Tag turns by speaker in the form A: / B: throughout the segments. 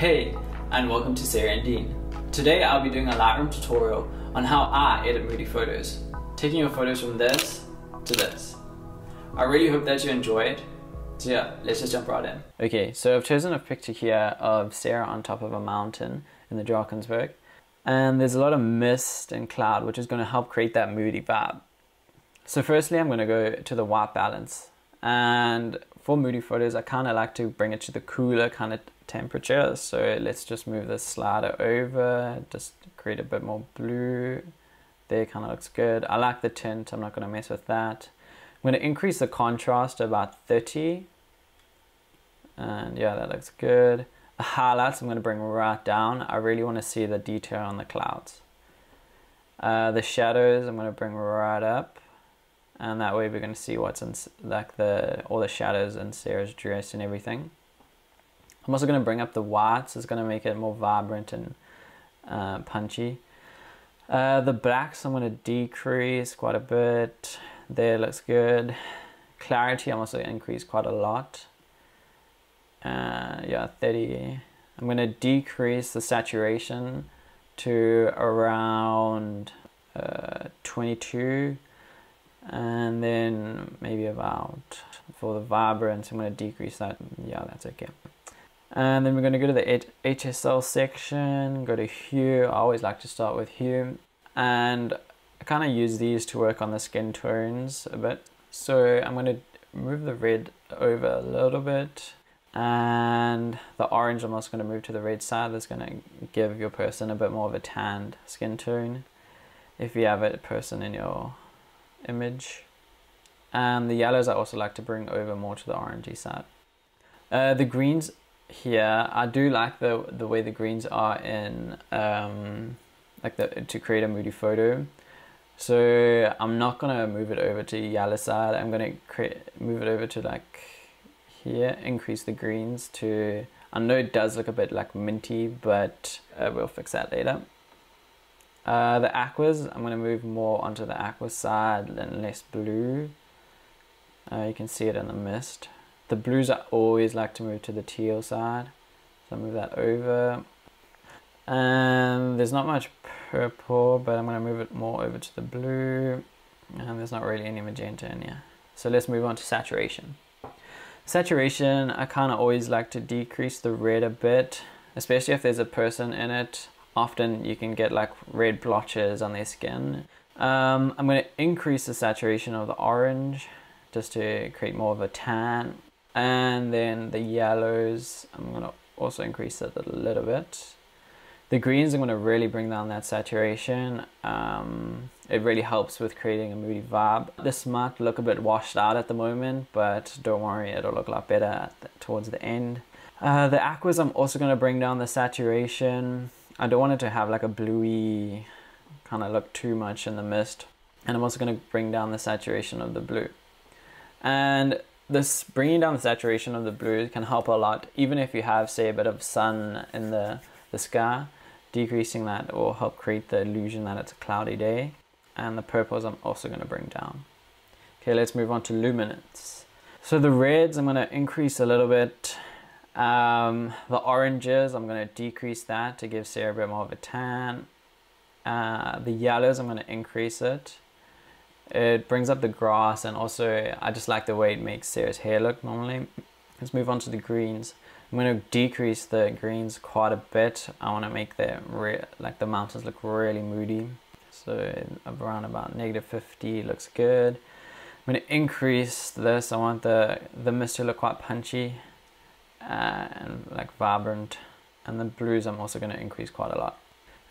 A: Hey, and welcome to Sarah and Dean. Today I'll be doing a Lightroom tutorial on how I edit moody photos, taking your photos from this to this. I really hope that you enjoy it. So yeah, let's just jump right in. Okay, so I've chosen a picture here of Sarah on top of a mountain in the Drakensberg. And there's a lot of mist and cloud, which is going to help create that moody vibe. So firstly, I'm going to go to the white balance. And for moody photos, I kind of like to bring it to the cooler kind of temperature. So let's just move the slider over, just create a bit more blue. There, kind of looks good. I like the tint, I'm not going to mess with that. I'm going to increase the contrast to about 30. And yeah, that looks good. The highlights I'm going to bring right down. I really want to see the detail on the clouds. The shadows I'm going to bring right up. And that way we're going to see what's in, like all the shadows in Sarah's dress and everything. I'm also going to bring up the whites. It's going to make it more vibrant and punchy. The blacks I'm going to decrease quite a bit. There, looks good. Clarity I'm also going to increase quite a lot. Yeah, 30. I'm going to decrease the saturation to around 22. And then maybe about, for the vibrance, I'm going to decrease that. Yeah, that's okay. And then we're going to go to the HSL section, go to hue. I always like to start with hue. And I kind of use these to work on the skin tones a bit. So I'm going to move the red over a little bit. And the orange I'm also going to move to the red side. That's going to give your person a bit more of a tanned skin tone if you have a person in your image. And the yellows I also like to bring over more to the orangey side. The greens here, I do like the way the greens are in to create a moody photo. So I'm not gonna move it over to yellow side. I'm gonna move it over to like here, increase the greens to, I know it does look a bit like minty, but we'll fix that later. The aquas, I'm going to move more onto the aqua side and less blue. You can see it in the mist. The blues I always like to move to the teal side, so I'll move that over. And there's not much purple, but I'm going to move it more over to the blue. And there's not really any magenta in here. So let's move on to saturation. Saturation, I kind of always like to decrease the red a bit, especially if there's a person in it. Often you can get like red blotches on their skin. I'm going to increase the saturation of the orange just to create more of a tan. And then the yellows, I'm going to also increase it a little bit. The greens, I'm going to really bring down that saturation. It really helps with creating a moody vibe. This might look a bit washed out at the moment, but don't worry, it'll look a lot better towards the end. The aquas, I'm also going to bring down the saturation. I don't want it to have like a bluey kind of look too much in the mist. And I'm also going to bring down the saturation of the blue. And this bringing down the saturation of the blue can help a lot. Even if you have, say, a bit of sun in the sky, decreasing that will help create the illusion that it's a cloudy day. And the purples I'm also going to bring down. Okay, let's move on to luminance. So the reds I'm going to increase a little bit. The oranges, I'm going to decrease that to give Sarah a bit more of a tan. The yellows, I'm going to increase it. It brings up the grass, and also I just like the way it makes Sarah's hair look normally. Let's move on to the greens. I'm going to decrease the greens quite a bit. I want to make the mountains look really moody. So around about -50 looks good. I'm going to increase this. I want the mist to look quite punchy. And like vibrant, and the blues I'm also going to increase quite a lot.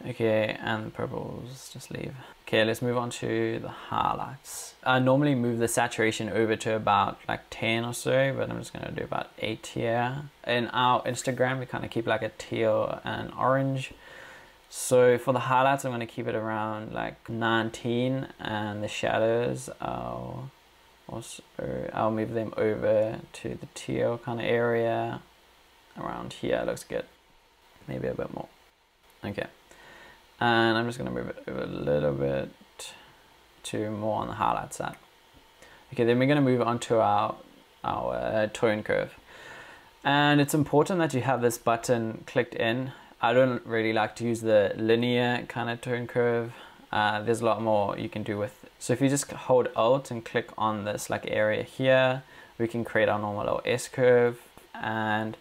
A: Okay, and the purples just leave. Okay, let's move on to the highlights. I normally move the saturation over to about like 10 or so, but I'm just going to do about 8 here. In our Instagram we kind of keep like a teal and orange, so for the highlights I'm going to keep it around like 19, and the shadows I'll move them over to the teal kind of area. Around here looks good. Maybe a bit more. Okay. And I'm just going to move it over a little bit to more on the highlight side. Okay, then we're going to move on to our tone curve. And it's important that you have this button clicked in. I don't really like to use the linear kind of tone curve. There's a lot more you can do with it. So if you just hold Alt and click on this like area here, we can create our normal little S curve. And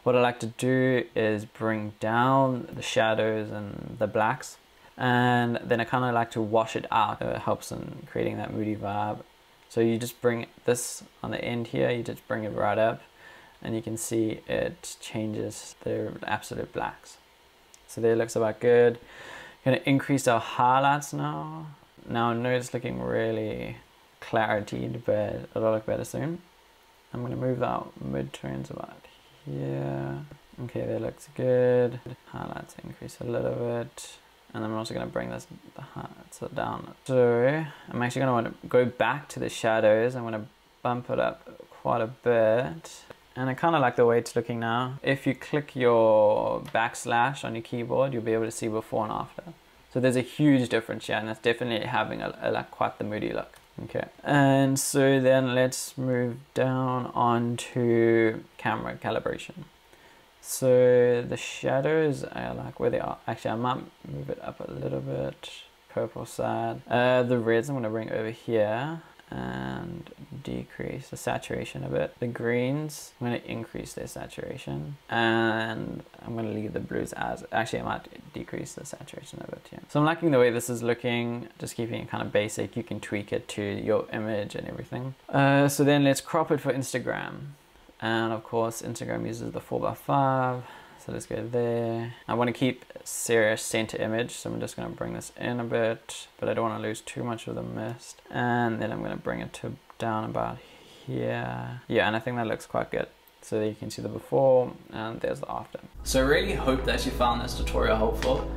A: what I like to do is bring down the shadows and the blacks. And then I kind of like to wash it out. It helps in creating that moody vibe. So you just bring this on the end here, you just bring it right up, and you can see it changes the absolute blacks. So there, it looks about good. Gonna increase our highlights now. Now I know it's looking really clarityed, but it'll look better soon. I'm gonna move our mid-tones about here. Okay, that looks good. Highlights increase a little bit. And I'm also gonna bring this the highlights down. So I'm actually gonna want to go back to the shadows. I'm gonna bump it up quite a bit. And I kind of like the way it's looking now. If you click your backslash on your keyboard, you'll be able to see before and after. So there's a huge difference here, and that's definitely having a like quite the moody look. Okay, and so then let's move down onto camera calibration. So the shadows, I like where they are. Actually, I might move it up a little bit. Purple side. The reds I'm gonna bring over here and decrease the saturation a bit. The greens, I'm going to increase their saturation, and I'm going to leave the blues as, actually I might decrease the saturation a bit, yeah. So I'm liking the way this is looking, just keeping it kind of basic. You can tweak it to your image and everything. So then let's crop it for Instagram. And of course, Instagram uses the 4x5. So let's go there. I want to keep serious center image, so I'm just going to bring this in a bit, but I don't want to lose too much of the mist. And then I'm going to bring it to down about here. Yeah, and I think that looks quite good. So there you can see the before, and there's the after. So I really hope that you found this tutorial helpful.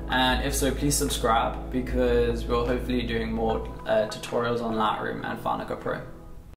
A: And if so, please subscribe, because we'll hopefully be doing more tutorials on Lightroom and Final Cut Pro.